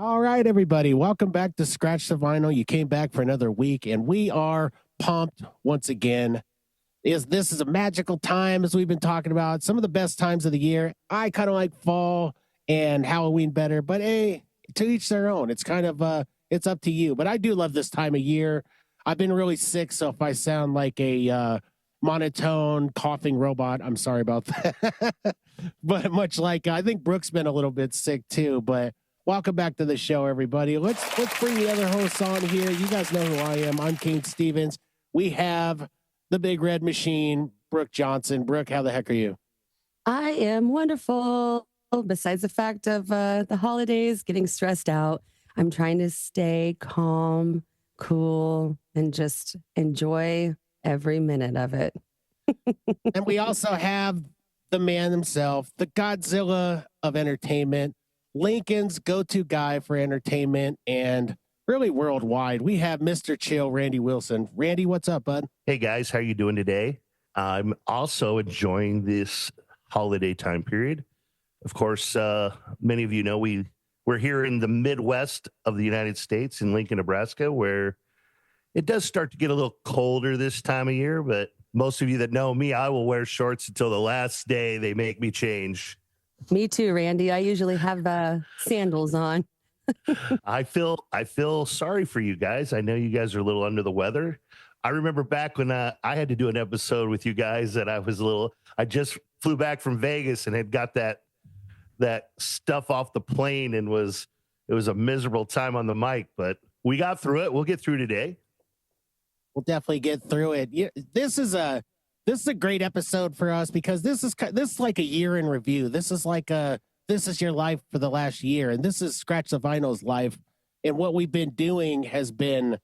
All right, everybody. Welcome back to Scratch the Vinyl. You came back for another week, and we are pumped once again. This is a magical time, as we've been talking about. Some of the best times of the year. I kind of like fall and Halloween better, but hey, to each their own. It's kind of it's up to you. But I do love this time of year. I've been really sick, so if I sound like a monotone coughing robot, I'm sorry about that. But much like I think Brooke's been a little bit sick too, but welcome back to the show, everybody. Let's bring the other hosts on here. You guys know who I am. I'm Cain Stevens. We have the Big Red Machine, Brooke Johnson. Brooke, how the heck are you? I am wonderful. Besides the fact of the holidays, getting stressed out, I'm trying to stay calm, cool, and just enjoy every minute of it. And we also have the man himself, the Godzilla of entertainment, Lincoln's go-to guy for entertainment and really worldwide. We have Mr. Chill, Randy Wilson. Randy, what's up, bud? Hey guys, how you doing today? I'm also enjoying this holiday time period. Of course, many of you know we're here in the Midwest of the United States in Lincoln, Nebraska, where it does start to get a little colder this time of year. But most of you that know me, I will wear shorts until the last day they make me change. Me too, Randy. I usually have sandals on. I feel sorry for you guys. I know you guys are a little under the weather. I remember back when I had to do an episode with you guys that I just flew back from Vegas and had got that stuff off the plane and it was a miserable time on the mic, but we got through it. We'll get through today. We'll definitely get through it. This is a great episode for us because this is like a year in review. This is your life for the last year, and this is Scratch the Vinyl's life. And what we've been doing has been,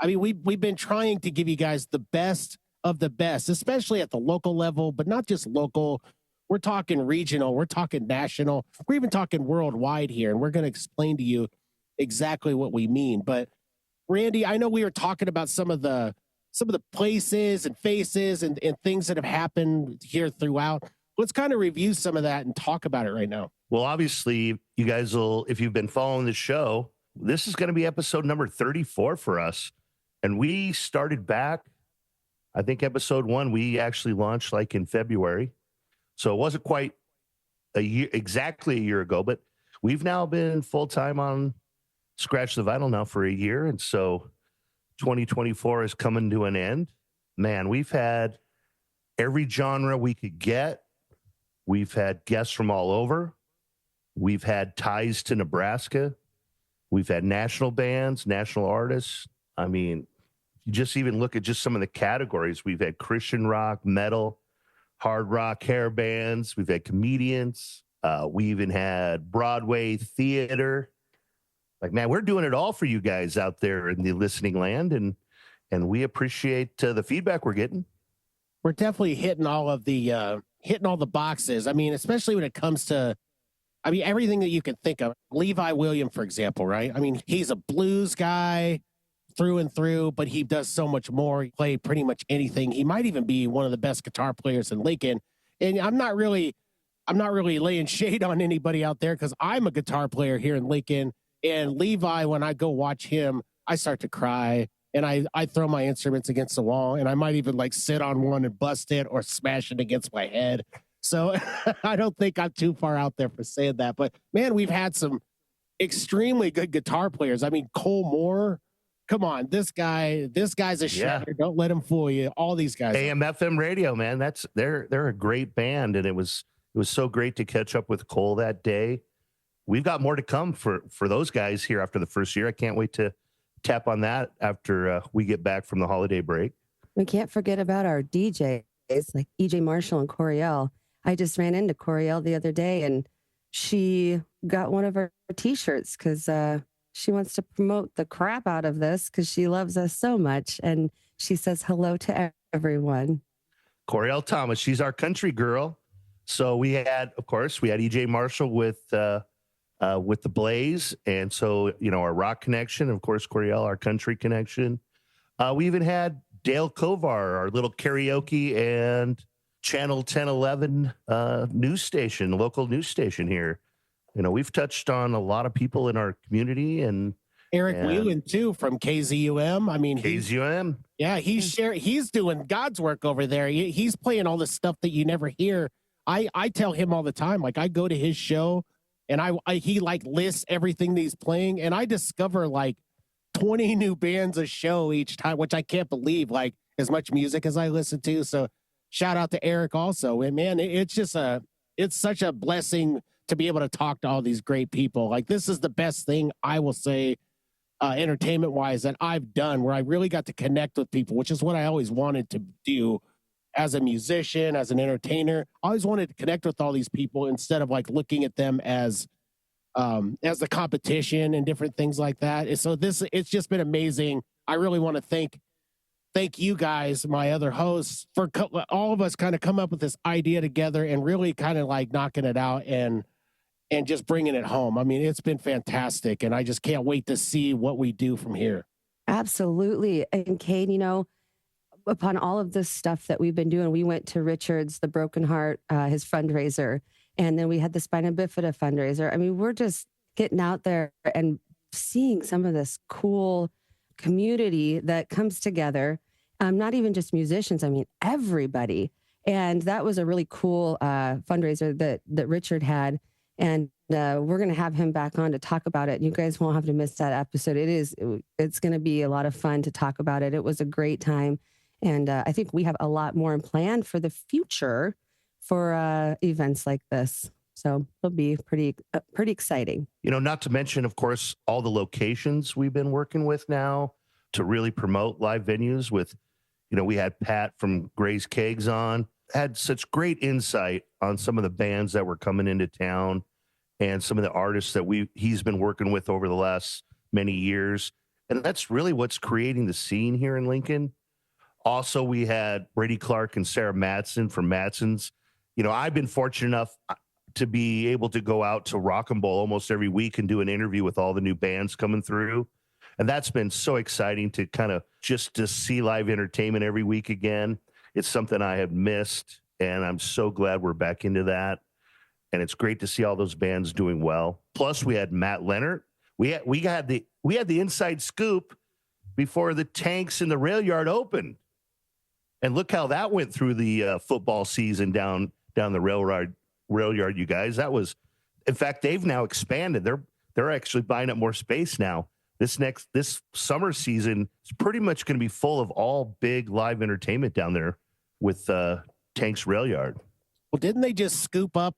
we've been trying to give you guys the best of the best, especially at the local level, but not just local. We're talking regional, we're talking national, we're even talking worldwide here, and we're going to explain to you exactly what we mean. But Randy, I know we were talking about some of the places and faces and things that have happened here throughout. Let's kind of review some of that and talk about it right now. Well, obviously, you guys will, if you've been following the show, this is going to be episode number 34 for us. And we started back, I think episode 1, we actually launched like in February. So it wasn't quite exactly a year ago, but we've now been full-time on Scratch the Vinyl now for a year. And so 2024 is coming to an end. Man, we've had every genre we could get. We've had guests from all over. We've had ties to Nebraska. We've had national bands, national artists. I mean, you just even look at just some of the categories. We've had Christian rock, metal, hard rock, hair bands. We've had comedians. We even had Broadway theater. Like, man, we're doing it all for you guys out there in the listening land, and we appreciate the feedback we're getting. We're definitely hitting all the boxes. I mean, especially when it comes to, everything that you can think of. Levi Williams, for example, right? I mean, he's a blues guy through and through, but he does so much more. He play pretty much anything. He might even be one of the best guitar players in Lincoln. And I'm not really laying shade on anybody out there because I'm a guitar player here in Lincoln. And Levi, when I go watch him, I start to cry and I throw my instruments against the wall, and I might even like sit on one and bust it or smash it against my head. So I don't think I'm too far out there for saying that. But man, we've had some extremely good guitar players. I mean, Cole Moore, come on, this guy's a shredder. Yeah. Don't let him fool you. All these guys. AM/FM radio, man. They're a great band, and it was so great to catch up with Cole that day. We've got more to come for those guys here after the first year. I can't wait to tap on that after we get back from the holiday break. We can't forget about our DJs like EJ Marshall and Coriel. I just ran into Coriel the other day, and she got one of her T-shirts because she wants to promote the crap out of this because she loves us so much. And she says hello to everyone. Coriel Thomas, she's our country girl. So we had EJ Marshall with the Blaze. And so, our rock connection, of course, Coriel, our country connection. We even had Dale Kovar, our little karaoke and Channel 1011 news station, local news station here. You know, we've touched on a lot of people in our community and Eric Whelan too from KZUM. I mean, KZUM. He's doing God's work over there. He's playing all the stuff that you never hear. I tell him all the time, like I go to his show and he like lists everything that he's playing, and I discover like 20 new bands a show each time, which I can't believe, like as much music as I listen to. So shout out to Eric also. And man, it's such a blessing to be able to talk to all these great people. Like this is the best thing I will say, entertainment wise, that I've done, where I really got to connect with people, which is what I always wanted to do as a musician, as an entertainer. I always wanted to connect with all these people instead of like looking at them as the competition and different things like that. And so it's just been amazing. I really want to thank you guys, my other hosts, for all of us kind of come up with this idea together and really kind of like knocking it out and just bringing it home. I mean, it's been fantastic, and I just can't wait to see what we do from here. Absolutely. And Cain, you know, upon all of this stuff that we've been doing, we went to Richard's, the Broken Heart, his fundraiser, and then we had the Spina Bifida fundraiser. I mean, we're just getting out there and seeing some of this cool community that comes together. Not even just musicians, I mean, everybody. And that was a really cool fundraiser that Richard had. And we're going to have him back on to talk about it. You guys won't have to miss that episode. It's going to be a lot of fun to talk about it. It was a great time. And I think we have a lot more in plan for the future for events like this. So it'll be pretty exciting. You know, not to mention, of course, all the locations we've been working with now to really promote live venues with, you know, we had Pat from Gray's Kegs on, had such great insight on some of the bands that were coming into town and some of the artists that he's been working with over the last many years. And that's really what's creating the scene here in Lincoln. Also, we had Brady Clark and Sarah Madsen from Madsen's. You know, I've been fortunate enough to be able to go out to Rock and Roll almost every week and do an interview with all the new bands coming through. And that's been so exciting to kind of just to see live entertainment every week again. It's something I have missed, and I'm so glad we're back into that. And it's great to see all those bands doing well. Plus, we had Matt Leonard. We had the inside scoop before the Tanks in the Rail Yard opened. And look how that went through the football season down the rail yard, you guys. That was, in fact, they've now expanded. They're actually buying up more space now. This summer season is pretty much going to be full of all big live entertainment down there with Tank's Rail Yard. Well, didn't they just scoop up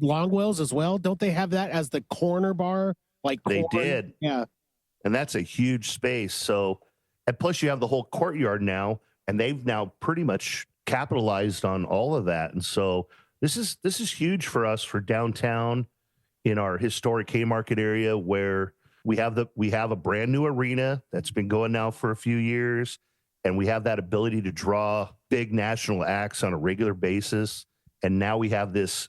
Longwell's as well? Don't they have that as the corner bar? Like they did, yeah. And that's a huge space. So, and plus you have the whole courtyard now, and they've now pretty much capitalized on all of that. And so this is huge for us for downtown in our historic Haymarket area, where we have a brand new arena that's been going now for a few years, and we have that ability to draw big national acts on a regular basis. And now we have this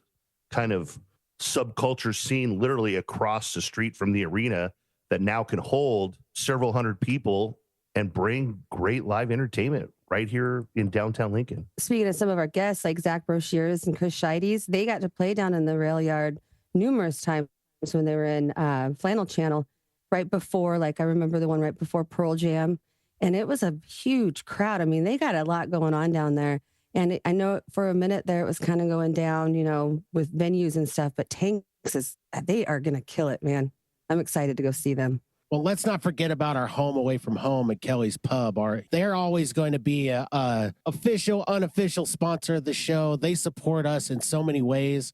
kind of subculture scene literally across the street from the arena that now can hold several hundred people and bring great live entertainment right here in downtown Lincoln. Speaking of some of our guests, like Zach Broshiers and Chris Scheides, they got to play down in the rail yard numerous times when they were in Flannel Channel right before, like I remember the one right before Pearl Jam. And it was a huge crowd. I mean, they got a lot going on down there. And I know for a minute there, it was kind of going down, you know, with venues and stuff, but Tanks they are going to kill it, man. I'm excited to go see them. Well, let's not forget about our home away from home at Kelly's Pub. They're always going to be a official, unofficial sponsor of the show. They support us in so many ways.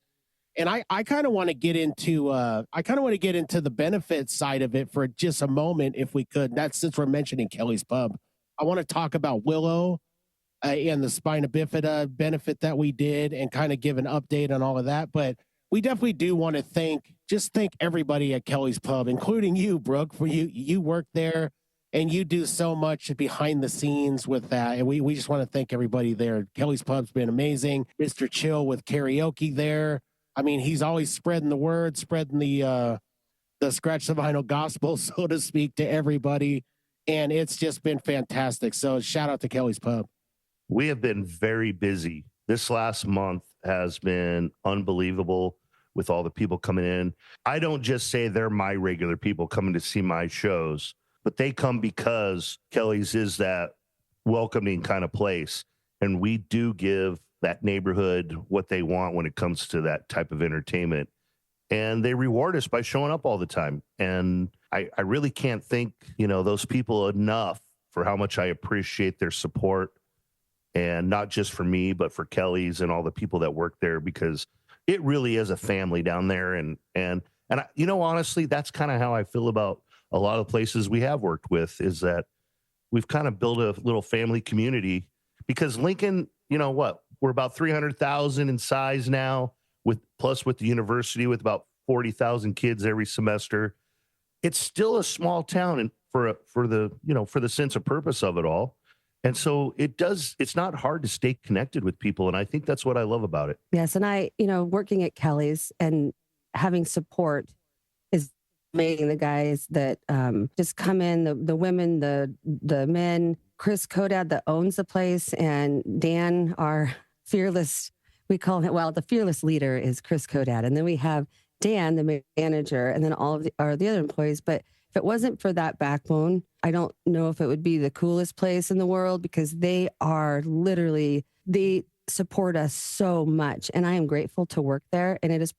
And I kind of want to get into the benefit side of it for just a moment, if we could. That's since we're mentioning Kelly's Pub. I want to talk about Willow and the Spina Bifida benefit that we did, and kind of give an update on all of that. But we definitely do want to thank everybody at Kelly's Pub, including you, Brooke, for you work there and you do so much behind the scenes with that. And we just want to thank everybody there. Kelly's Pub's been amazing. Mr. Chill with karaoke there. I mean, he's always spreading the word, spreading the Scratch the Vinyl gospel, so to speak, to everybody. And it's just been fantastic. So shout out to Kelly's Pub. We have been very busy. This last month has been unbelievable. with all the people coming in. I don't just say they're my regular people coming to see my shows, but they come because Kelly's is that welcoming kind of place. And we do give that neighborhood what they want when it comes to that type of entertainment. And they reward us by showing up all the time. And I really can't thank, those people enough for how much I appreciate their support. And not just for me, but for Kelly's and all the people that work there, because it really is a family down there. And honestly, that's kind of how I feel about a lot of places we have worked with, is that we've kind of built a little family community. Because Lincoln, we're about 300,000 in size now, with the university with about 40,000 kids every semester. It's still a small town, and for the sense of purpose of it all. And so it's not hard to stay connected with people. And I think that's what I love about it. Yes. And I, working at Kelly's and having support is amazing. The guys that just come in, the women, the men, Chris Kodad that owns the place, and Dan, our fearless, we call him, the fearless leader is Chris Kodad. And then we have Dan, the manager, and then all of the other employees. But if it wasn't for that backbone, I don't know if it would be the coolest place in the world, because they support us so much. And I am grateful to work there. And it is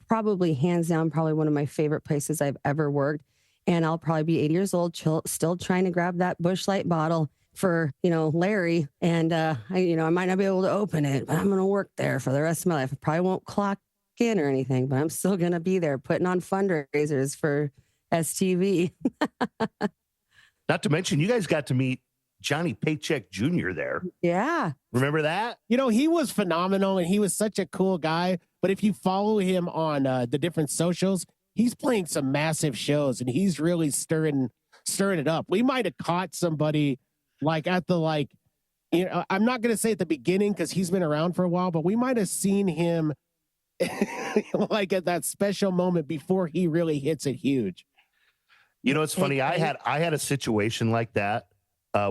probably hands down, probably one of my favorite places I've ever worked. And I'll probably be 80 years old, still trying to grab that Busch Light bottle for, Larry. And, I might not be able to open it, but I'm going to work there for the rest of my life. I probably won't clock in or anything, but I'm still going to be there putting on fundraisers for STV. Not to mention, you guys got to meet Johnny Paycheck Jr. there. Yeah. Remember that? He was phenomenal, and he was such a cool guy. But if you follow him on the different socials, he's playing some massive shows, and he's really stirring it up. We might have caught somebody at the I'm not going to say at the beginning because he's been around for a while, but we might have seen him at that special moment before he really hits it huge. It's funny. I had a situation like that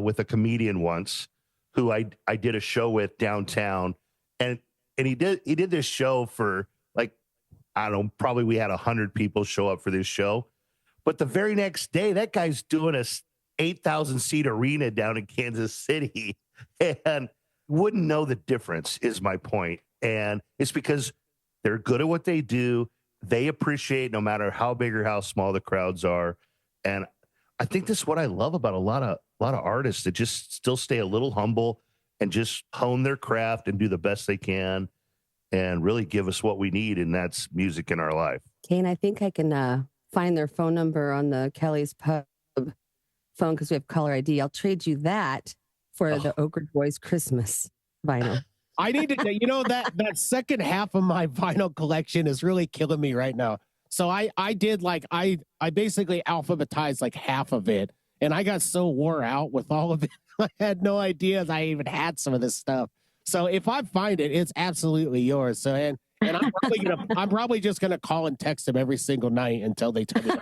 with a comedian once who I did a show with downtown, and he did this show for I don't know, probably we had 100 people show up for this show. But the very next day, that guy's doing a 8,000 seat arena down in Kansas City, and wouldn't know the difference, is my point. And it's because they're good at what they do. They appreciate no matter how big or how small the crowds are. And I think this is what I love about a lot of artists that just still stay a little humble and just hone their craft and do the best they can and really give us what we need, and that's music in our life. Cain, I think I can find their phone number on the Kelly's Pub phone because we have caller ID. I'll trade you that for the Oak Ridge Boys Christmas vinyl. I need to, that second half of my vinyl collection is really killing me right now. So I did I basically alphabetized half of it, and I got so wore out with all of it. I had no idea that I even had some of this stuff. So if I find it, it's absolutely yours. So and I'm probably just gonna call and text them every single night until they tell me.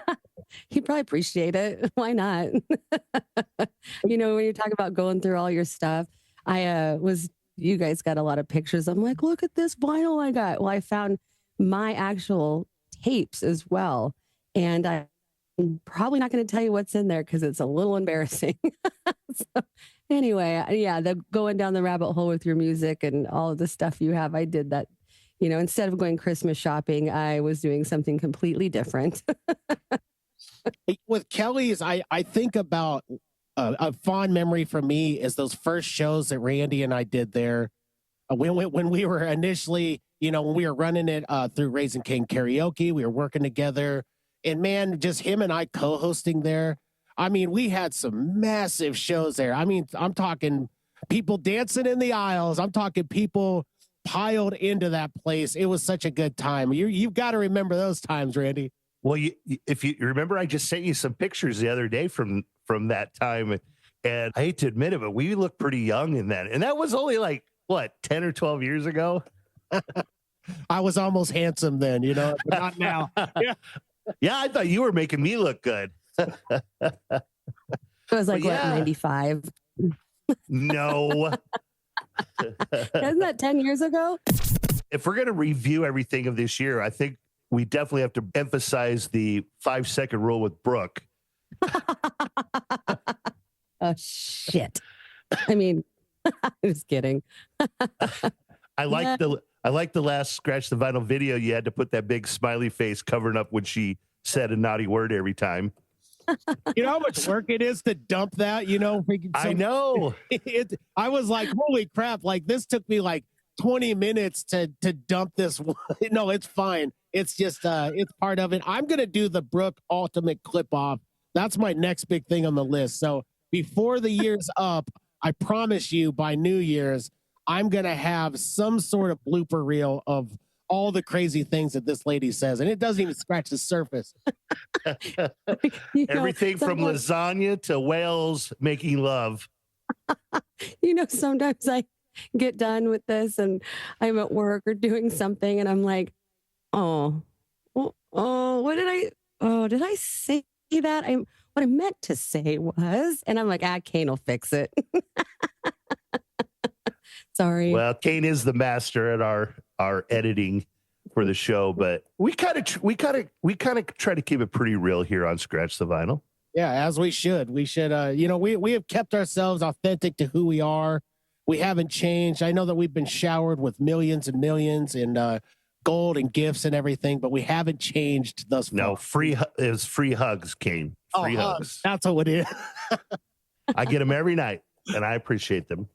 He'd probably appreciate it. Why not? When you talk about going through all your stuff, you guys got a lot of pictures. I'm like, look at this vinyl I got. Well, I found my actual tapes as well. And I'm probably not going to tell you what's in there because it's a little embarrassing. So anyway, yeah, going down the rabbit hole with your music and all of the stuff you have. I did that. Instead of going Christmas shopping, I was doing something completely different. With Kelly's, I think about a fond memory for me is those first shows that Randy and I did there. When we were initially, when we were running it through Raising Cain Karaoke, we were working together. And man, just him and I co-hosting there. I mean, we had some massive shows there. I mean, I'm talking people dancing in the aisles. I'm talking people piled into that place. It was such a good time. You've got to remember those times, Randy. Well, if you remember, I just sent you some pictures the other day from that time. And I hate to admit it, but we looked pretty young in that. And that was only 10 or 12 years ago? I was almost handsome then, but not now. Yeah, I thought you were making me look good. It was 95? No. Isn't that 10 years ago? If we're going to review everything of this year, I think we definitely have to emphasize the 5-second rule with Brooke. Oh, shit. I mean, I'm just kidding. I like the last Scratch the Vinyl video. You had to put that big smiley face covering up when she said a naughty word every time. You know how much work it is to dump that, I know. I was like, holy crap, like this took me like 20 minutes to dump this one. No, it's fine. It's just it's part of it. I'm going to do the Brooke ultimate clip off. That's my next big thing on the list. So before the year's up, I promise you by New Year's, I'm going to have some sort of blooper reel of all the crazy things that this lady says. And it doesn't even scratch the surface. Everything from lasagna to whales making love. Sometimes I get done with this and I'm at work or doing something and I'm like, did I say that? What I meant to say was, and I'm like, Cain will fix it. Sorry. Well, Cain is the master at our editing for the show, but we kind of try to keep it pretty real here on Scratch the Vinyl. Yeah, as we should. We should, we have kept ourselves authentic to who we are. We haven't changed. I know that we've been showered with millions and millions and gold and gifts and everything, but we haven't changed thus far. No, it was free hugs, Cain. Free hugs. That's what it is. I get them every night, and I appreciate them.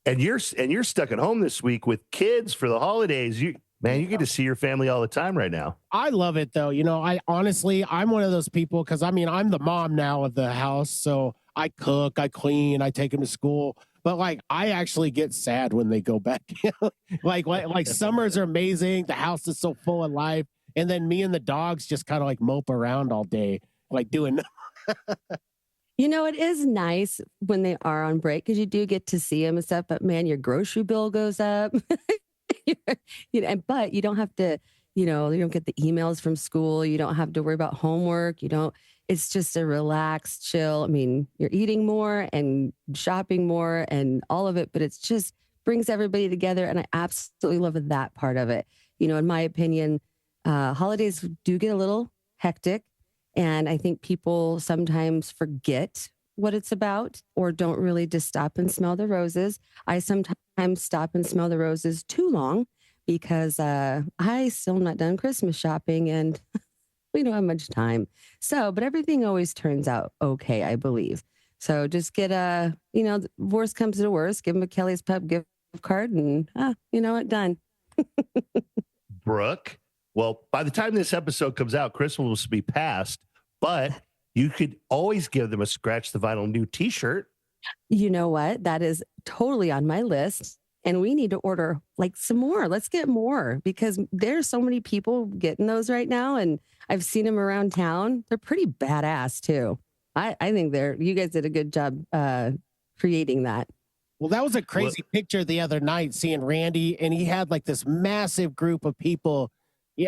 And you're stuck at home this week with kids for the holidays. You get to see your family all the time right now. I love it though. I'm one of those people because I'm the mom now of the house, so I cook, I clean, I take them to school. But like, I actually get sad when they go back. like summers are amazing. The house is so full of life, and then me and the dogs just kind of like mope around all day, like doing. It is nice when they are on break because you do get to see them and stuff. But man, your grocery bill goes up. But you don't have to, you don't get the emails from school. You don't have to worry about homework. It's just a relaxed, chill. I mean, you're eating more and shopping more and all of it, but it's just brings everybody together. And I absolutely love that part of it. In my opinion, holidays do get a little hectic. And I think people sometimes forget what it's about or don't really just stop and smell the roses. I sometimes stop and smell the roses too long because I still not done Christmas shopping and we don't have much time. So, but everything always turns out okay, I believe. So just get worst comes to the worst, give them a Kelly's Pub gift card and done. Brooke, well, by the time this episode comes out, Christmas will be past, but you could always give them a Scratch the Vinyl new t-shirt. You know what? That is totally on my list. And we need to order like some more. Let's get more because there's so many people getting those right now. And I've seen them around town. They're pretty badass too. I think you guys did a good job creating that. Well, that was a crazy picture the other night, seeing Randy, and he had like this massive group of people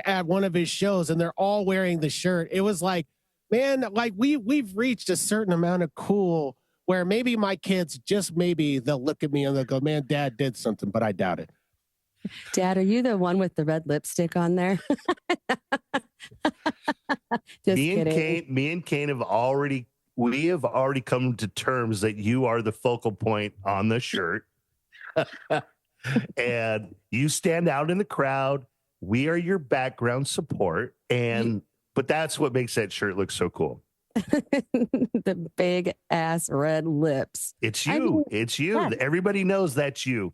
at one of his shows, and they're all wearing the shirt. It was like, man, like we've reached a certain amount of cool where maybe my kids, just maybe they'll look at me and they'll go, man, Dad did something, but I doubt it. Dad, are you the one with the red lipstick on there? Just kidding. Me and Cain have already come to terms that you are the focal point on the shirt. And you stand out in the crowd. We are your background support. But that's what makes that shirt look so cool. The big ass red lips. It's you. It's you. Yeah. Everybody knows that's you.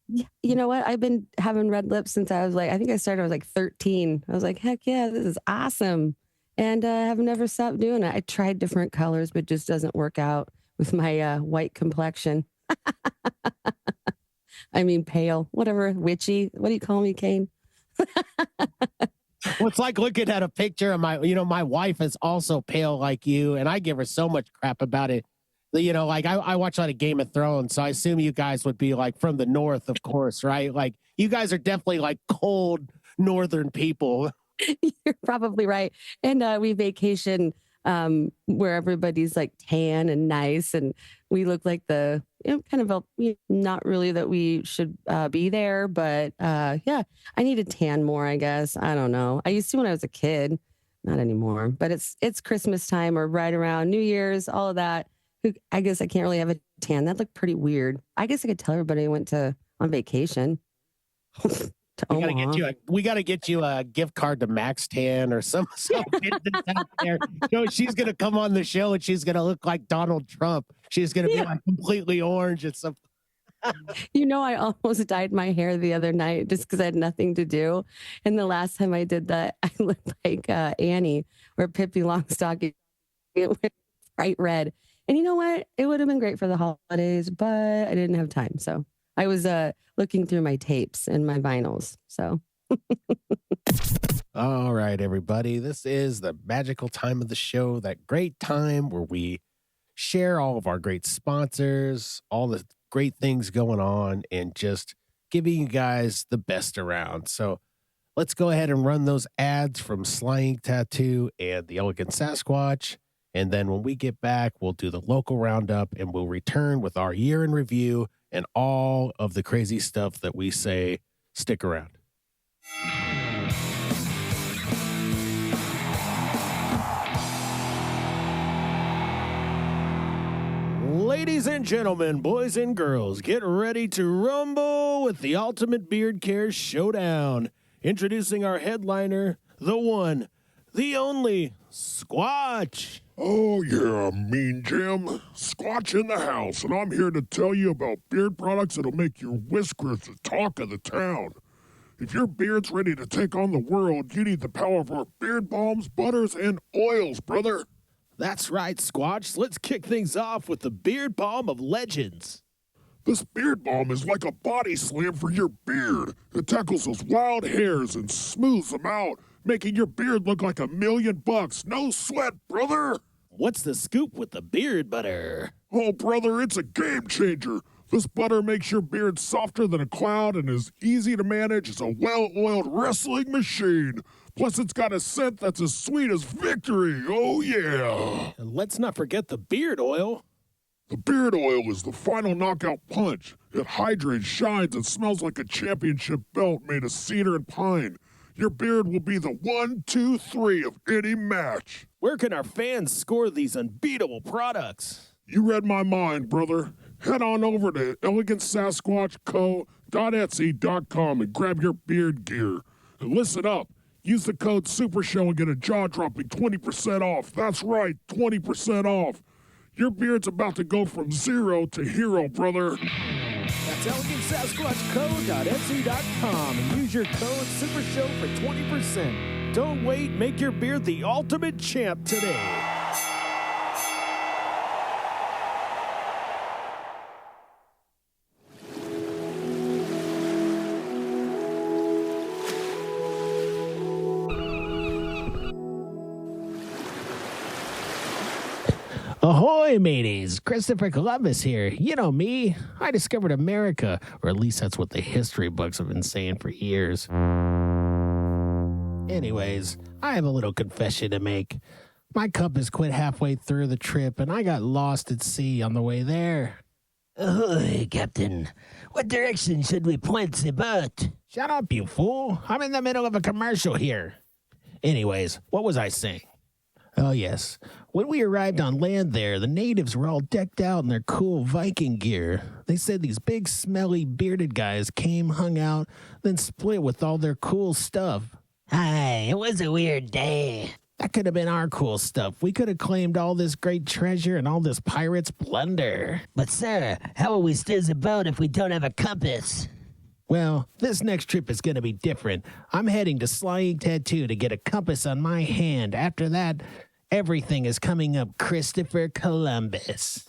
You know what? I've been having red lips since I was I think I started, I was like 13. I was like, heck yeah, this is awesome. And I have never stopped doing it. I tried different colors, but just doesn't work out with my white complexion. I mean, pale, whatever, witchy. What do you call me, Cain? Well, it's like looking at a picture of my wife is also pale like you, and I give her so much crap about it. Like I watch a lot of Game of Thrones, so I assume you guys would be like from the north, of course, right? Like you guys are definitely like cold northern people. You're probably right. And we vacation where everybody's like tan and nice, and we look like the kind of not really that we should be there, but yeah, I need to tan more, I guess. I don't know. I used to when I was a kid, not anymore. But it's Christmas time or right around New Year's, all of that. I guess I can't really have a tan. That looked pretty weird. I guess I could tell everybody I went on vacation. We gotta get you a gift card to Max Tan or some business out there. She's gonna come on the show and she's gonna look like Donald Trump. She's gonna be like completely orange and some. I almost dyed my hair the other night just because I had nothing to do. And the last time I did that, I looked like Annie or Pippi Longstocking. It went bright red. And you know what? It would have been great for the holidays, but I didn't have time. So I was looking through my tapes and my vinyls. So. All right, everybody. This is the magical time of the show, that great time where we share all of our great sponsors, all the great things going on, and just giving you guys the best around. So let's go ahead and run those ads from Sly Ink Tattoo and the Elegant Sasquatch. And then when we get back, we'll do the local roundup and we'll return with our year in review and all of the crazy stuff that we say. Stick around. Ladies and gentlemen, boys and girls, get ready to rumble with the Ultimate Beard Care Showdown. Introducing our headliner, the one, the only, Squatch. Oh, yeah, Mean Jim. Scratch in the house, and I'm here to tell you about beard products that'll make your whiskers the talk of the town. If your beard's ready to take on the world, you need the power of our beard balms, butters, and oils, brother. That's right, Squatch. Let's kick things off with the Beard Balm of Legends. This beard balm is like a body slam for your beard. It tackles those wild hairs and smooths them out, making your beard look like $1,000,000. No sweat, brother. What's the scoop with the beard butter? Oh, brother, it's a game changer. This butter makes your beard softer than a cloud and as easy to manage as a well-oiled wrestling machine. Plus, it's got a scent that's as sweet as victory. Oh, yeah. And let's not forget the beard oil. The beard oil is the final knockout punch. It hydrates, shines, and smells like a championship belt made of cedar and pine. Your beard will be the 1, 2, 3 of any match. Where can our fans score these unbeatable products? You read my mind, brother. Head on over to elegantsasquatchco.etsy.com and grab your beard gear. And listen up. Use the code SUPERSHOW and get a jaw-dropping 20% off. That's right, 20% off. Your beard's about to go from zero to hero, brother. That's elegantsasquatchco.etsy.com and use your code SUPERSHOW for 20%. Don't wait, make your beard the ultimate champ today. Ahoy, mateys! Christopher Columbus here. You know me. I discovered America, or at least that's what the history books have been saying for years. Anyways, I have a little confession to make. My compass quit halfway through the trip, and I got lost at sea on the way there. Ahoy, Captain. What direction should we point the boat? Shut up, you fool. I'm in the middle of a commercial here. Anyways, what was I saying? Oh, yes. When we arrived on land there, the natives were all decked out in their cool Viking gear. They said these big, smelly, bearded guys came, hung out, then split with all their cool stuff. Aye, it was a weird day. That could have been our cool stuff. We could have claimed all this great treasure and all this pirate's plunder. But, sir, how will we steer the boat if we don't have a compass? Well, this next trip is going to be different. I'm heading to Sly Ink Tattoo to get a compass on my hand. After that, everything is coming up Christopher Columbus.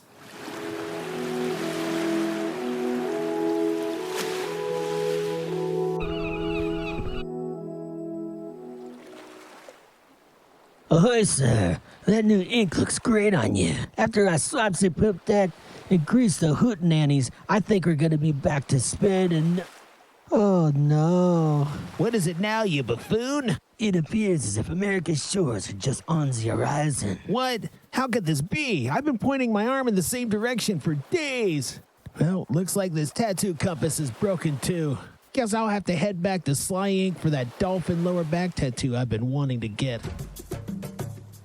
Ahoy, sir. That new ink looks great on you. After I swaps the poop deck and grease the hootenannies, I think we're going to be back to sped and... Oh, no. What is it now, you buffoon? It appears as if America's shores are just on the horizon. What? How could this be? I've been pointing my arm in the same direction for days. Well, looks like this tattoo compass is broken too. Guess I'll have to head back to Sly Ink for that dolphin lower back tattoo I've been wanting to get.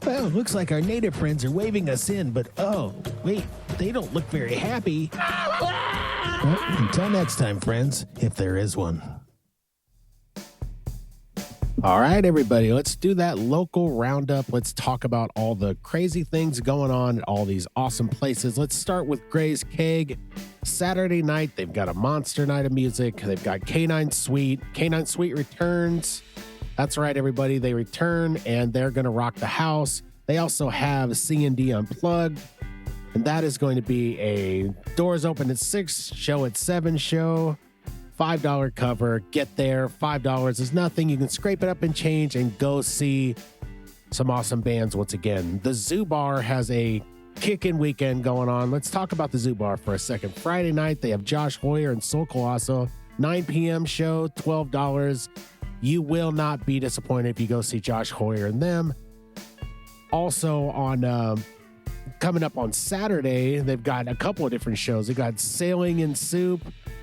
Well, looks like our native friends are waving us in, but oh, wait, they don't look very happy. Well, until next time, friends, if there is one. All right, everybody, let's do that local roundup. Let's talk about all the crazy things going on at all these awesome places. Let's start with Gray's Keg. Saturday night, they've got a monster night of music. They've got Canine Suite. Canine Suite returns. That's right, everybody. They return, and they're going to rock the house. They also have C&D Unplugged, and that is going to be a doors open at 6, show at 7 show. $5 cover. Get there. $5 is nothing. You can scrape it up and change and go see some awesome bands once again. The Zoo Bar has a kick-in weekend going on. Let's talk about the Zoo Bar for a second. Friday night, they have Josh Hoyer and Soul Colosso. 9 p.m. show, $12. You will not be disappointed if you go see Josh Hoyer and them. Also on coming up on Saturday, they've got a couple of different shows. They've got Sailing in Soup,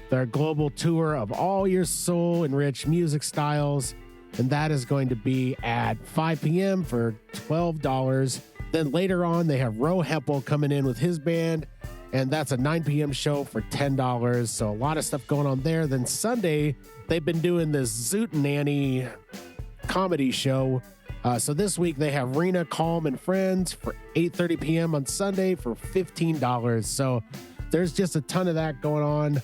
their global tour of all your soul-enriched music styles, and that is going to be at 5 p.m. for $12. Then later on, they have Ro Heppel coming in with his band, and that's a 9 p.m. show for $10. So a lot of stuff going on there. Then Sunday, they've been doing this Zoot Nanny comedy show. So this week, they have Rena, Calm, and Friends for 8:30 p.m. on Sunday for $15. So there's just a ton of that going on.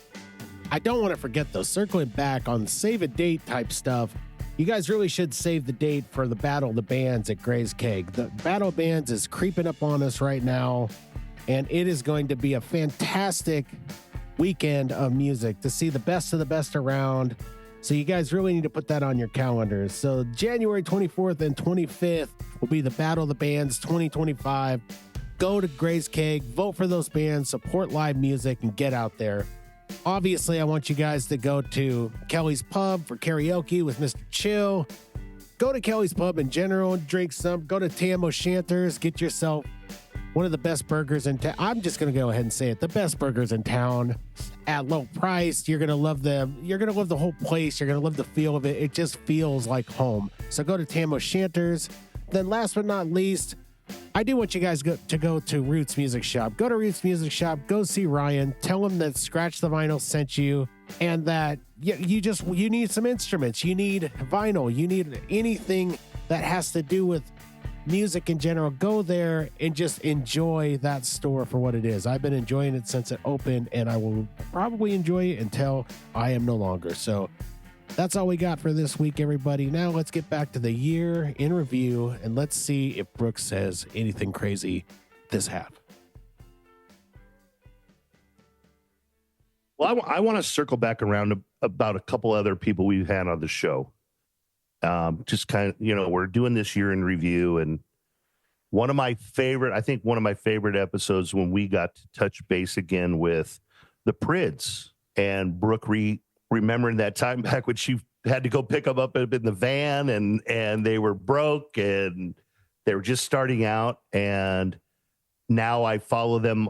I don't want to forget, though, circling back on save a date type stuff, you guys really should save the date for the Battle of the Bands at Gray's Keg. The Battle of Bands is creeping up on us right now, and it is going to be a fantastic weekend of music to see the best of the best around. So you guys really need to put that on your calendars. So January 24th and 25th will be the Battle of the Bands 2025. Go to Gray's Keg, vote for those bands, support live music, and get out there. Obviously, I want you guys to go to Kelly's Pub for karaoke with Mr. Chill. Go to Kelly's Pub in general and drink some. Go to Tam O'Shanter's. Get yourself one of the best burgers in town. I'm just going to go ahead and say it. The best burgers in town at low price. You're going to love them. You're going to love the whole place. You're going to love the feel of it. It just feels like home. So go to Tam O'Shanter's. Then last but not least, I do want you guys to go to Roots Music Shop. Go to Roots Music Shop. Go see Ryan. Tell him that Scratch the Vinyl sent you, and that you need some instruments. You need vinyl. You need anything that has to do with music in general. Go there and just enjoy that store for what it is. I've been enjoying it since it opened, and I will probably enjoy it until I am no longer. So that's all we got for this week, everybody. Now let's get back to the year in review, and let's see if Brooke says anything crazy this half. Well, I want to circle back around about a couple other people we've had on the show. Just kind of, we're doing this year in review, and one of my favorite episodes when we got to touch base again with the Prids and Brooke remembering that time back when she had to go pick them up in the van, and they were broke and they were just starting out. And now I follow them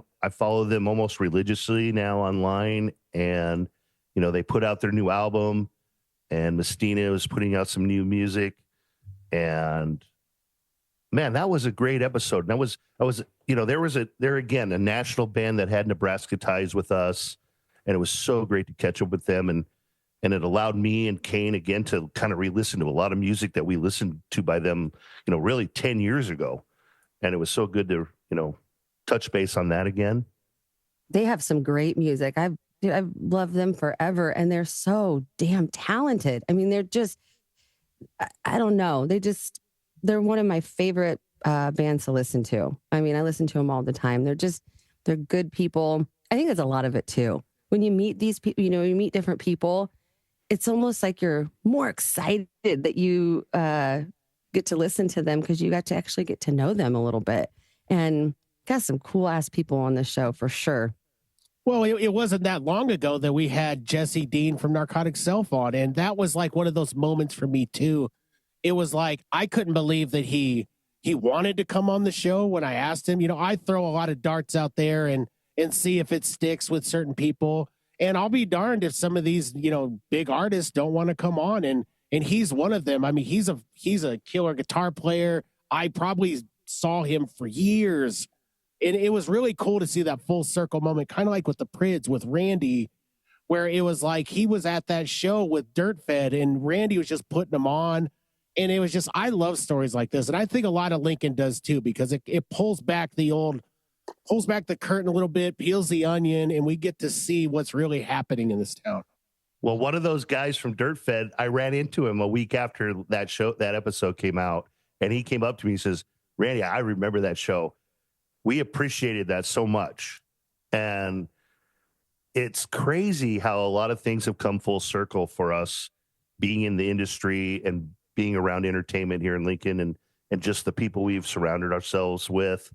almost religiously now online, and they put out their new album, and Mestina was putting out some new music, and man, that was a great episode. And there again a national band that had Nebraska ties with us, and it was so great to catch up with them, and it allowed me and Cain again to kind of re-listen to a lot of music that we listened to by them, really 10 years ago. And it was so good to, touch base on that again. They have some great music. I've loved them forever, and they're so damn talented. I mean, they're just, I don't know. They're one of my favorite bands to listen to. I mean, I listen to them all the time. They're good people. I think there's a lot of it too. When you meet these people, you meet different people, it's almost like you're more excited that you get to listen to them because you got to actually get to know them a little bit. And got some cool ass people on the show for sure. Well, it wasn't that long ago that we had Jesse Dean from Narcotic Self on, and that was like one of those moments for me too. It was like I couldn't believe that he wanted to come on the show when I asked him. I throw a lot of darts out there, and and see if it sticks with certain people. And I'll be darned if some of these, big artists don't want to come on, and he's one of them. I mean, he's a killer guitar player. I probably saw him for years, and it was really cool to see that full circle moment, kind of like with the Prids with Randy, where it was like he was at that show with Dirtfed and Randy was just putting him on. And it was just, I love stories like this. And I think a lot of Lincoln does too, because it pulls back the curtain a little bit, peels the onion, and we get to see what's really happening in this town. Well, one of those guys from Dirtfed, I ran into him a week after that episode came out, and he came up to me and says, Randy, I remember that show. We appreciated that so much. And it's crazy how a lot of things have come full circle for us being in the industry and being around entertainment here in Lincoln, and just the people we've surrounded ourselves with.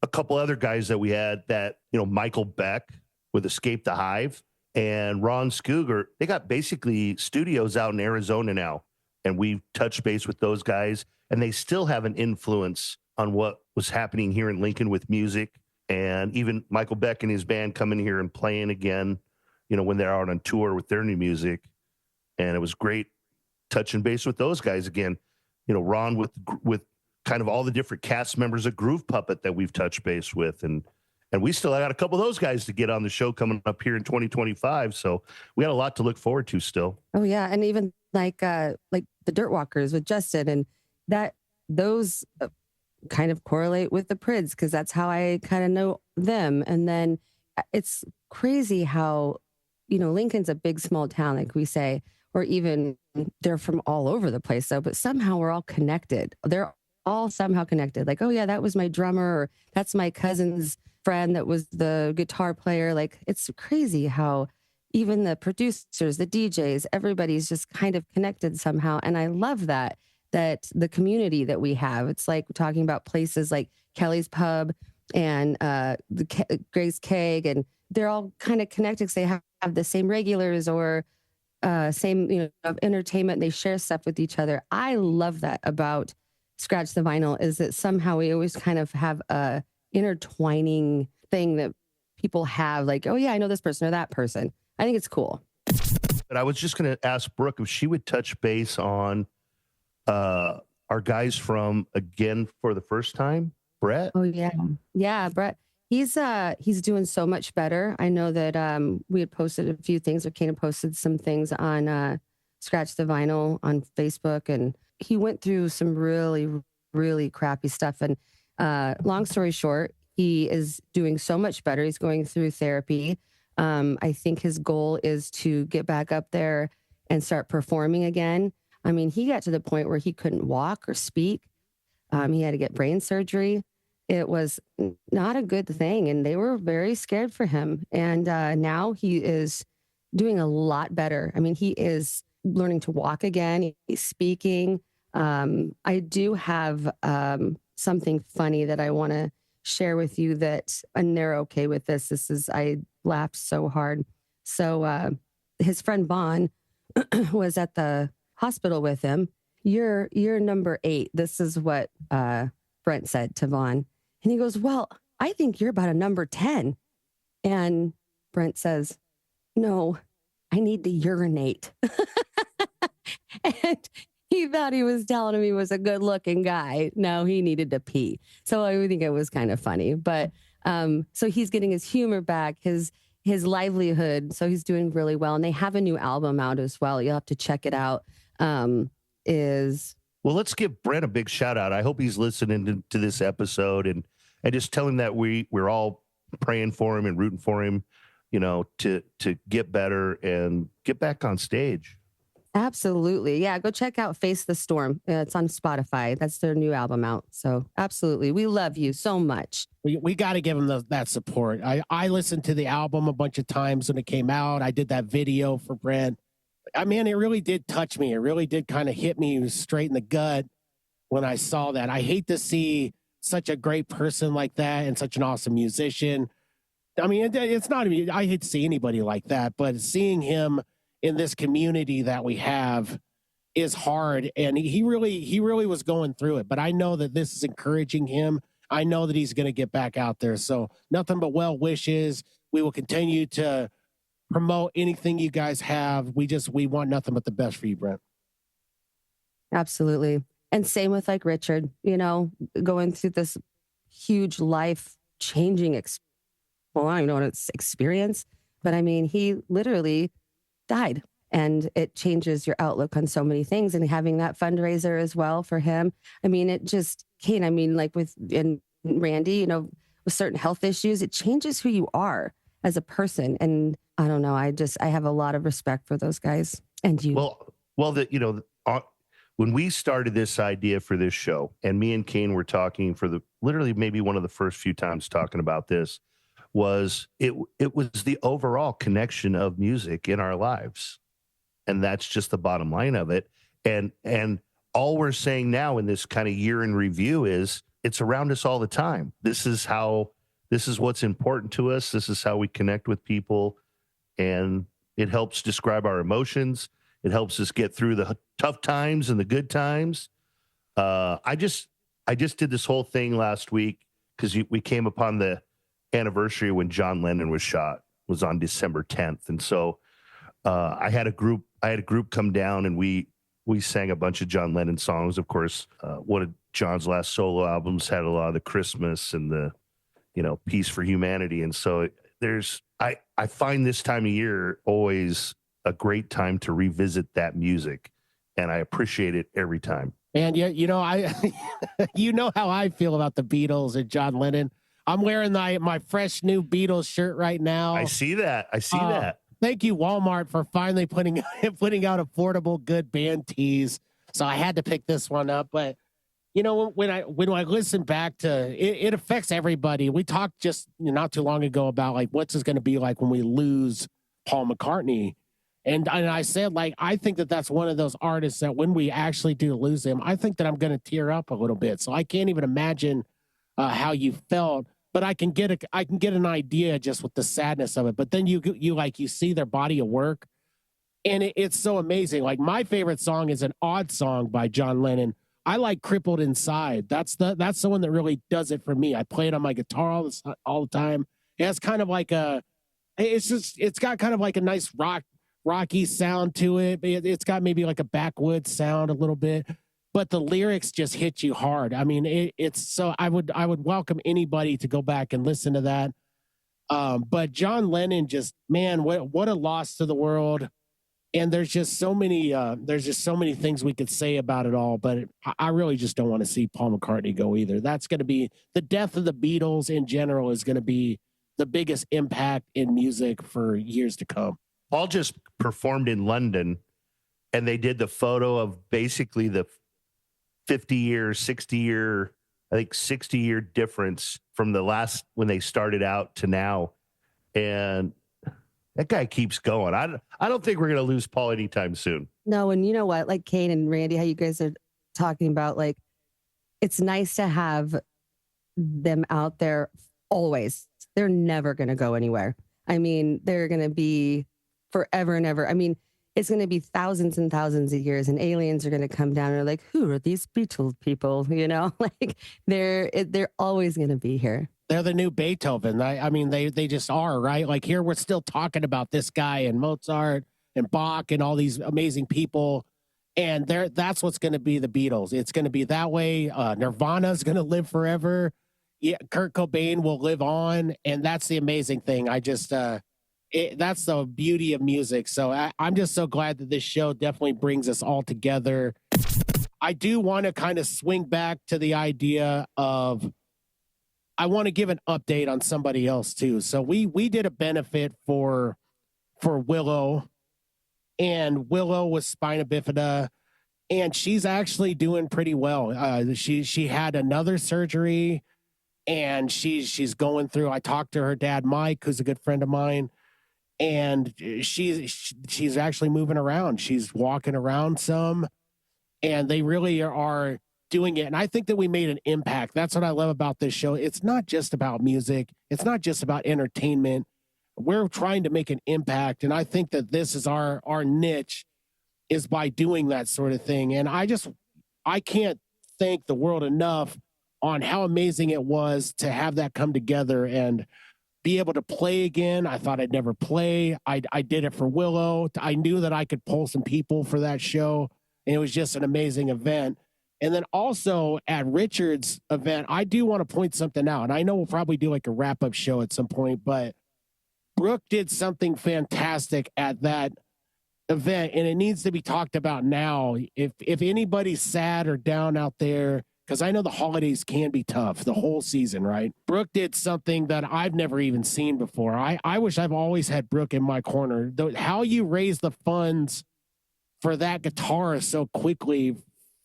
A couple other guys that we had that, Michael Beck with Escape the Hive and Ron Scooger, they got basically studios out in Arizona now. And we've touched base with those guys, and they still have an influence on what was happening here in Lincoln with music. And even Michael Beck and his band coming here and playing again, when they're out on tour with their new music. And it was great touching base with those guys again. Ron with kind of all the different cast members of Groove Puppet that we've touched base with. And we still got a couple of those guys to get on the show coming up here in 2025. So we got a lot to look forward to still. Oh yeah. And even like the Dirt Walkers with Justin, and those kind of correlate with the Prids, because that's how I kind of know them. And then it's crazy how, Lincoln's a big, small town, like we say, or even they're from all over the place though, but somehow we're all connected. They're all somehow connected. Like, oh yeah, that was my drummer, or that's my cousin's friend that was the guitar player. Like, it's crazy how even the producers, the DJs, everybody's just kind of connected somehow. And I love that the community that we have. It's like talking about places like Kelly's Pub and Grace Keg, and they're all kind of connected because they have the same regulars or same, of entertainment. They share stuff with each other. I love that about Scratch the Vinyl, is that somehow we always kind of have a intertwining thing that people have, like, oh yeah, I know this person or that person. I think it's cool. But I was just going to ask Brooke if she would touch base on our guys from Again for the First Time, Brett. Oh yeah, Brett. He's doing so much better. I know that we had posted a few things, or Cain had posted some things on Scratch the Vinyl on Facebook, and he went through some really, really crappy stuff. And long story short, he is doing so much better. He's going through therapy. I think his goal is to get back up there and start performing again. I mean, he got to the point where he couldn't walk or speak. He had to get brain surgery. It was not a good thing, and they were very scared for him. And now he is doing a lot better. I mean, he is learning to walk again. He's speaking. I do have something funny that I want to share with you and they're okay with this. I laughed so hard. So his friend Vaughn was at the hospital with him. You're number 8. This is what Brent said to Vaughn. And he goes, well, I think you're about a number 10. And Brent says, no, I need to urinate. And he thought he was telling him he was a good looking guy. No, he needed to pee. So I think it was kind of funny. But so he's getting his humor back, his livelihood. So he's doing really well. And they have a new album out as well. You'll have to check it out. Well, let's give Brent a big shout out. I hope he's listening to this episode, and just tell him that we're all praying for him and rooting for him, to get better and get back on stage. Absolutely. Yeah. Go check out Face the Storm. It's on Spotify. That's their new album out. So absolutely. We love you so much. We got to give him that support. I listened to the album a bunch of times when it came out. I did that video for Brent. I mean, it really did touch me. It really did kind of hit me straight in the gut when I saw that. I hate to see such a great person like that and such an awesome musician. I mean, it's not, I hate to see anybody like that, but seeing him in this community that we have is hard. And he really was going through it, but I know that this is encouraging him. I know that he's going to get back out there. So nothing but well wishes. We will continue to promote anything you guys have. We want nothing but the best for you, Brent. Absolutely. And same with like Richard, going through this huge life changing, well, I don't even know what it's experience, but I mean, he literally died, and it changes your outlook on so many things. And having that fundraiser as well for him. I mean, it just, Cain, I mean, like and Randy, with certain health issues, it changes who you are as a person. And I don't know. I have a lot of respect for those guys and you. When we started this idea for this show, and me and Cain were talking for literally maybe one of the first few times talking about this, was it was the overall connection of music in our lives. And that's just the bottom line of it. And all we're saying now in this kind of year in review is it's around us all the time. This is what's important to us. This is how we connect with people. And it helps describe our emotions. It helps us get through the tough times and the good times. I just did this whole thing last week because we came upon the anniversary when John Lennon was shot, was on December 10th. And so I had a group come down, and we sang a bunch of John Lennon songs. Of course, one of John's last solo albums had a lot of the Christmas and the, Peace for Humanity. And so I find this time of year always a great time to revisit that music, and I appreciate it every time. And yeah, you know how I feel about the Beatles and John Lennon. I'm wearing my fresh new Beatles shirt right now. I see that. That. Thank you, Walmart, for finally putting out affordable, good band tees. So I had to pick this one up. But when I listen back to it, it affects everybody. We talked just not too long ago about like what's this going to be like when we lose Paul McCartney. And I said, like, I think that's one of those artists that when we actually do lose him, I think that I'm going to tear up a little bit. So I can't even imagine how you felt, but I can get an idea just with the sadness of it. But then you see their body of work, and it's so amazing. Like my favorite song is an odd song by John Lennon. I like Crippled Inside. That's the one that really does it for me. I play it on my guitar all the time. It has kind of like it's got kind of like a nice rocky sound to it. It's got maybe like a backwoods sound a little bit, but the lyrics just hit you hard. I mean, it's so I would welcome anybody to go back and listen to that. But John Lennon, just man, what a loss to the world. And there's just so many things we could say about it all. But I really just don't want to see Paul McCartney go either. That's going to be the death of the Beatles in general is going to be the biggest impact in music for years to come. Paul just performed in London, and they did the photo of basically the 60-year difference from the last when they started out to now. And that guy keeps going. I don't think we're going to lose Paul anytime soon. No, and you know what? Like Cain and Randy, how you guys are talking about, like, it's nice to have them out there always. They're never going to go anywhere. I mean, they're going to be forever and ever. I mean, it's going to be thousands and thousands of years, and aliens are going to come down and are like, who are these Beatles people? Like they're always going to be here. They're the new Beethoven. I mean, they just are, right? Like here, we're still talking about this guy and Mozart and Bach and all these amazing people. And that's what's going to be the Beatles. It's going to be that way. Nirvana's going to live forever. Yeah, Kurt Cobain will live on. And that's the amazing thing. That's the beauty of music. So I'm just so glad that this show definitely brings us all together. I do want to kind of swing back to the idea of, I want to give an update on somebody else too. So we did a benefit for Willow, and Willow was spina bifida, and she's actually doing pretty well. She had another surgery, and she's going through. I talked to her dad, Mike, who's a good friend of mine, and she's actually moving around. She's walking around some, and they really are doing it. And I think that we made an impact. That's what I love about this show. It's not just about music. It's not just about entertainment. We're trying to make an impact. And I think that this is our niche, is by doing that sort of thing. And I can't thank the world enough on how amazing it was to have that come together and be able to play again. I thought I'd never play. I did it for Willow. I knew that I could pull some people for that show. And it was just an amazing event. And then also at Richard's event, I do want to point something out. And I know we'll probably do like a wrap-up show at some point, but Brooke did something fantastic at that event, and it needs to be talked about now. If anybody's sad or down out there, because I know the holidays can be tough, the whole season, right? Brooke did something that I've never even seen before. I wish I've always had Brooke in my corner. How you raise the funds for that guitar so quickly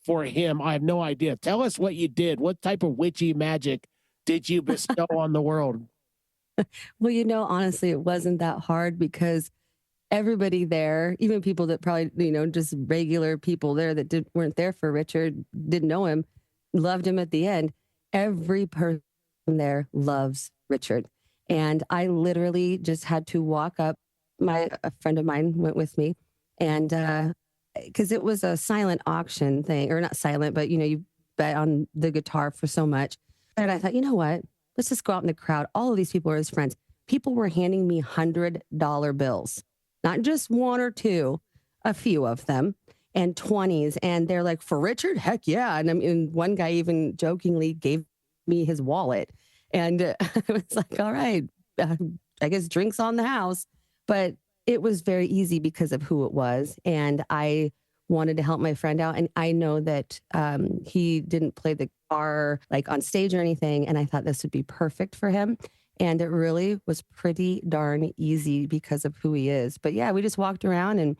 for him, I have no idea. Tell us what you did. What type of witchy magic did you bestow on the world? Well, honestly, it wasn't that hard because everybody there, even people that probably, just regular people there that weren't there for Richard, didn't know him, loved him at the end. Every person there loves Richard. And I literally just had to walk up. A friend of mine went with me, and because it was a silent auction thing, or not silent, but you bet on the guitar for so much. And I thought, you know what? Let's just go out in the crowd. All of these people are his friends. People were handing me $100 bills, not just one or two, a few of them, and 20s. And they're like, for Richard? Heck yeah. And I mean, one guy even jokingly gave me his wallet. And I was like, all right, I guess drinks on the house. But it was very easy because of who it was. And I wanted to help my friend out. And I know that he didn't play the guitar like on stage or anything. And I thought this would be perfect for him. And it really was pretty darn easy because of who he is. But yeah, we just walked around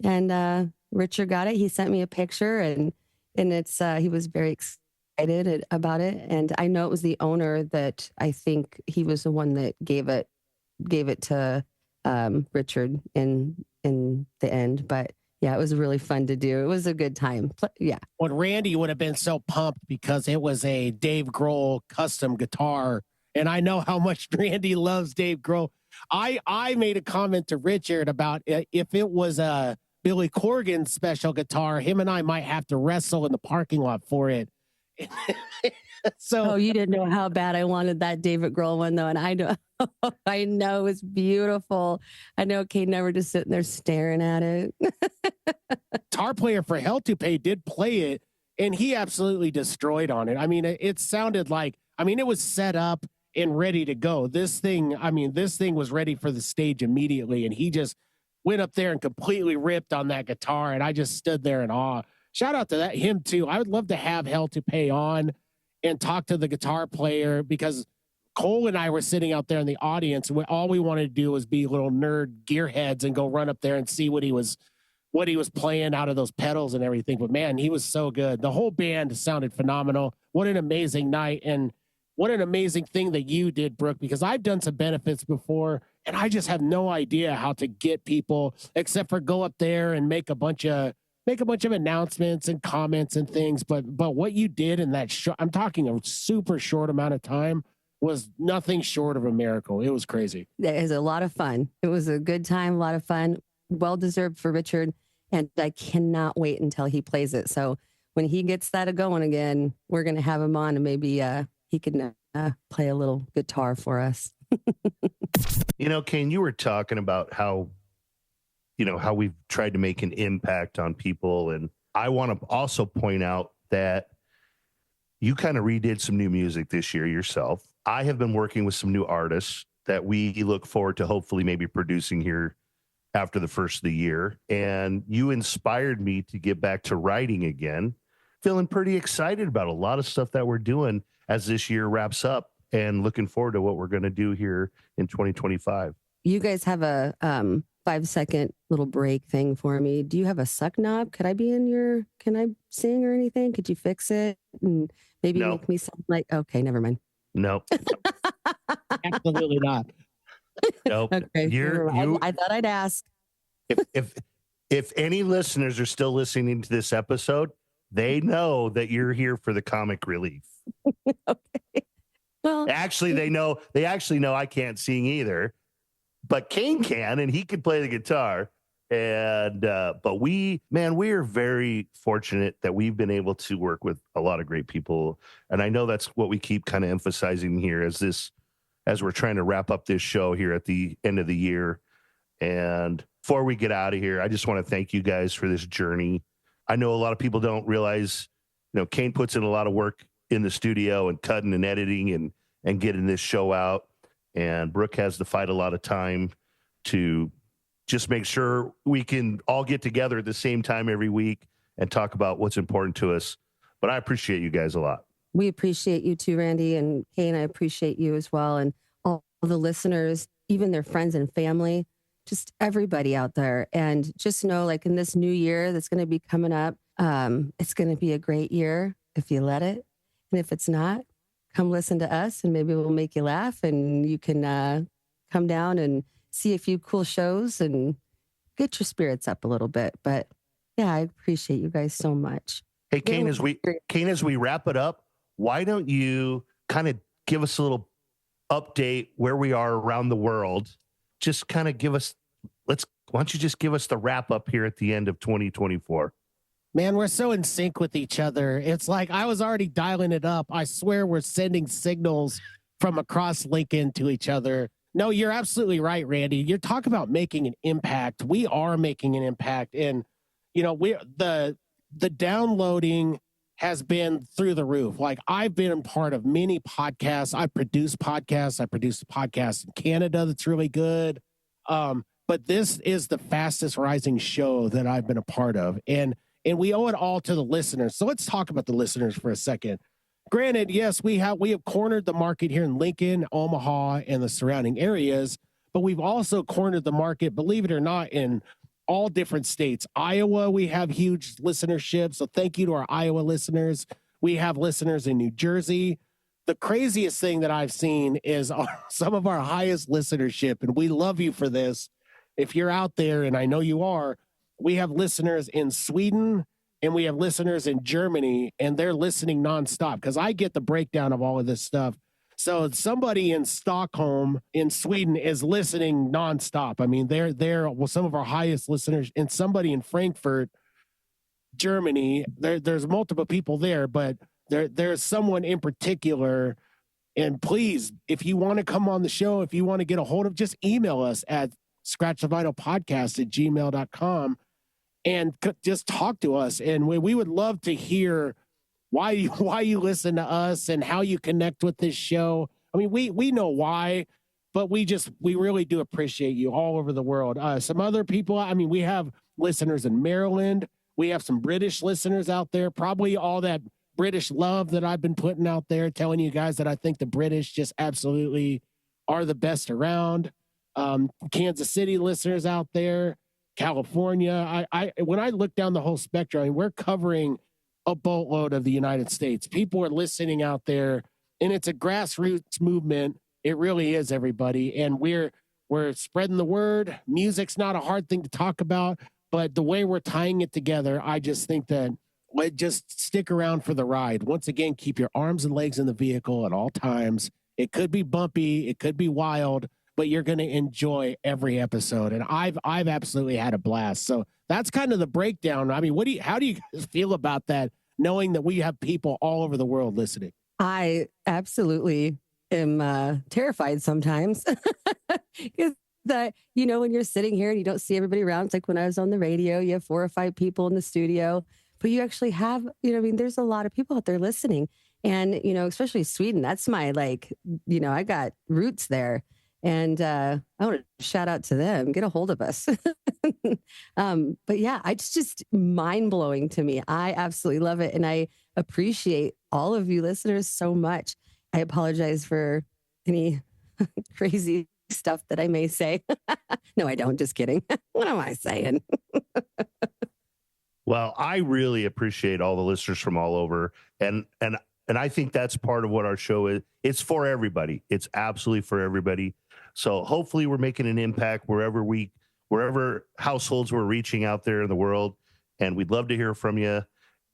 and Richard got it. He sent me a picture and it's he was very excited about it. And I know it was the owner that I think he was the one that gave it to Richard in the end. But yeah, it was really fun to do. It was a good time. Yeah. Well, Randy would have been so pumped because it was a Dave Grohl custom guitar. And I know how much Randy loves Dave Grohl. I made a comment to Richard about if it was a Billy Corgan special guitar, him and I might have to wrestle in the parking lot for it. So you didn't know how bad I wanted that David Grohl one though. And I know it was beautiful. I know Cain never just sitting there staring at it. Guitar player for Hell to Pay did play it and he absolutely destroyed on it. I mean, it sounded like, it was set up and ready to go. This thing was ready for the stage immediately. And he just went up there and completely ripped on that guitar. And I just stood there in awe. Shout out to him too. I would love to have Hell to Pay on and talk to the guitar player because Cole and I were sitting out there in the audience. And all we wanted to do was be little nerd gearheads and go run up there and see what he was playing out of those pedals and everything. But man, he was so good. The whole band sounded phenomenal. What an amazing night. And what an amazing thing that you did, Brooke, because I've done some benefits before and I just have no idea how to get people except for go up there and make a bunch of announcements and comments and things. But what you did in that I'm talking a super short amount of time was nothing short of a miracle. It was crazy. It was a lot of fun. It was a good time, a lot of fun, well-deserved for Richard. And I cannot wait until he plays it. So when he gets that going again, we're going to have him on and maybe he can play a little guitar for us. Cain, you were talking about how we've tried to make an impact on people. And I want to also point out that you kind of redid some new music this year yourself. I have been working with some new artists that we look forward to hopefully maybe producing here after the first of the year. And you inspired me to get back to writing again, feeling pretty excited about a lot of stuff that we're doing as this year wraps up and looking forward to what we're going to do here in 2025. You guys have a 5-second little break thing for me. Do you have a suck knob? Can I sing or anything? Could you fix it? And maybe make me sound like, okay, never mind. No. Absolutely not. Nope. Okay. I thought I'd ask. If any listeners are still listening to this episode, they know that you're here for the comic relief. Okay. Well, they actually know I can't sing either, but Cain can, and he can play the guitar. And but we are very fortunate that we've been able to work with a lot of great people. And I know that's what we keep kind of emphasizing here as we're trying to wrap up this show here at the end of the year. And before we get out of here, I just want to thank you guys for this journey. I know a lot of people don't realize, Cain puts in a lot of work in the studio and cutting and editing and getting this show out. And Brooke has to fight a lot of time to just make sure we can all get together at the same time every week and talk about what's important to us. But I appreciate you guys a lot. We appreciate you too, Randy, and Cain, I appreciate you as well. And all the listeners, even their friends and family, just everybody out there. And just know, like, in this new year that's going to be coming up, it's going to be a great year if you let it. And if it's not, come listen to us and maybe we'll make you laugh and you can come down and see a few cool shows and get your spirits up a little bit. But yeah, I appreciate you guys so much. Hey, Cain, as we wrap it up, why don't you kind of give us a little update where we are around the world? Just kind of why don't you just give us the wrap up here at the end of 2024? Man, we're so in sync with each other. It's like I was already dialing it up. I swear we're sending signals from across Lincoln to each other. No, you're absolutely right, Randy. You're talking about making an impact. We are making an impact. And, the downloading has been through the roof. Like, I've been a part of many podcasts. I produce podcasts. I produced a podcast in Canada that's really good. But this is the fastest rising show that I've been a part of. And we owe it all to the listeners. So let's talk about the listeners for a second. Granted, yes, we have cornered the market here in Lincoln, Omaha, and the surrounding areas, but we've also cornered the market, believe it or not, in all different states. Iowa, we have huge listenership. So thank you to our Iowa listeners. We have listeners in New Jersey. The craziest thing that I've seen is some of our highest listenership, and we love you for this. If you're out there, and I know you are, we have listeners in Sweden, and we have listeners in Germany, and they're listening nonstop because I get the breakdown of all of this stuff. So somebody in Stockholm, in Sweden, is listening nonstop. I mean, they're some of our highest listeners, and somebody in Frankfurt, Germany. There's multiple people there, but there's someone in particular. And please, if you want to come on the show, if you want to get a hold of, just email us at scratchthevinylpodcast@gmail.com. and just talk to us. And we would love to hear why you listen to us and how you connect with this show. I mean, we know why, but we really do appreciate you all over the world. Some other people, I mean, we have listeners in Maryland. We have some British listeners out there, probably all that British love that I've been putting out there, telling you guys that I think the British just absolutely are the best around. Kansas City listeners out there, California. When I look down the whole spectrum, I mean, we're covering a boatload of the United States. People are listening out there, and it's a grassroots movement. It really is, everybody. And we're spreading the word. Music's not a hard thing to talk about, but the way we're tying it together, I just think that just stick around for the ride. Once again, keep your arms and legs in the vehicle at all times. It could be bumpy, it could be wild, but you're going to enjoy every episode. And I've absolutely had a blast. So that's kind of the breakdown. I mean, how do you guys feel about that, knowing that we have people all over the world listening? I absolutely am terrified sometimes. Because when you're sitting here and you don't see everybody around, it's like when I was on the radio, you have 4 or 5 people in the studio, but you actually have, there's a lot of people out there listening. And, especially Sweden, that's my, I got roots there. And I want to shout out to them, get a hold of us. But yeah, it's just mind blowing to me. I absolutely love it. And I appreciate all of you listeners so much. I apologize for any crazy stuff that I may say. No, I don't. Just kidding. What am I saying? Well, I really appreciate all the listeners from all over. And I think that's part of what our show is. It's for everybody. It's absolutely for everybody. So hopefully we're making an impact wherever households we're reaching out there in the world. And we'd love to hear from you.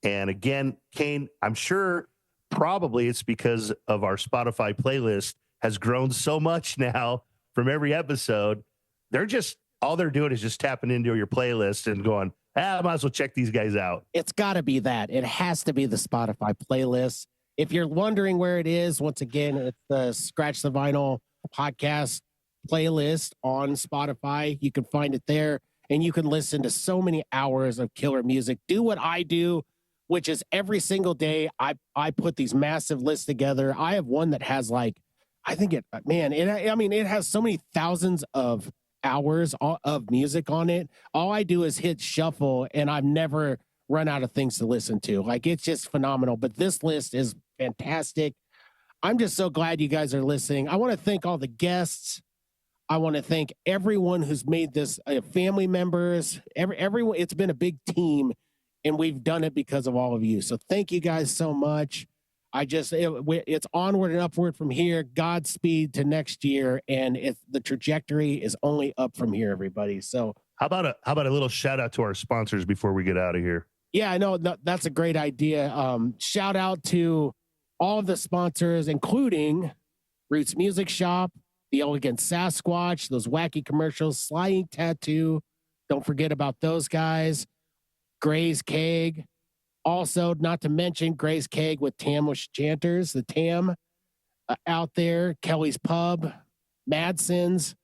And again, Cain, I'm sure probably it's because of our Spotify playlist has grown so much now from every episode. They're just all they're doing is just tapping into your playlist and going, I might as well check these guys out. It's got to be that. It has to be the Spotify playlist. If you're wondering where it is, once again, it's the Scratch the Vinyl podcast playlist on Spotify. You can find it there, and you can listen to so many hours of killer music. Do what I do, which is every single day I put these massive lists together. I have one that has like, I think it has so many thousands of hours of music on it. All I do is hit shuffle, and I've never run out of things to listen to. Like, it's just phenomenal. But this list is fantastic. I'm just so glad you guys are listening. I want to thank all the guests. I want to thank everyone who's made this, family members, everyone. It's been a big team, and we've done it because of all of you. So thank you guys so much. It's onward and upward from here. Godspeed to next year, and the trajectory is only up from here, everybody. So how about a little shout out to our sponsors before we get out of here? Yeah, I know that's a great idea. Shout out to all of the sponsors, including Roots Music Shop, The Elegant Sasquatch, those wacky commercials, Sly Ink Tattoo. Don't forget about those guys. Gray's Keg. Also, not to mention Gray's Keg with Tamwish Chanters, the Tam out there, Kelly's Pub, Madson's.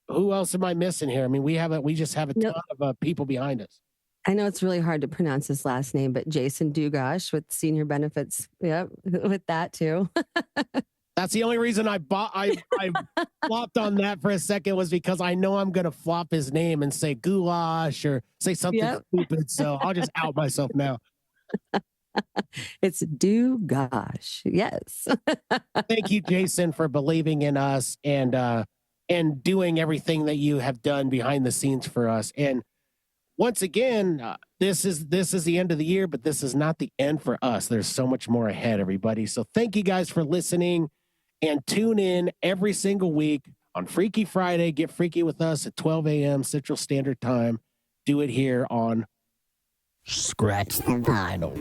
Who else am I missing here? I mean, we just have a ton of people behind us. I know it's really hard to pronounce his last name, but Jason Dugash with senior benefits. Yep, with that too. That's the only reason I flopped on that for a second, was because I know I'm going to flop his name and say goulash or say something stupid. So I'll just out myself now. It's Dugash. Yes. Thank you, Jason, for believing in us and doing everything that you have done behind the scenes for us. And once again, this is the end of the year, but this is not the end for us. There's so much more ahead, everybody. So thank you guys for listening, and tune in every single week on Freaky Friday. Get freaky with us at 12 a.m. Central Standard Time. Do it here on Scratch the Vinyl.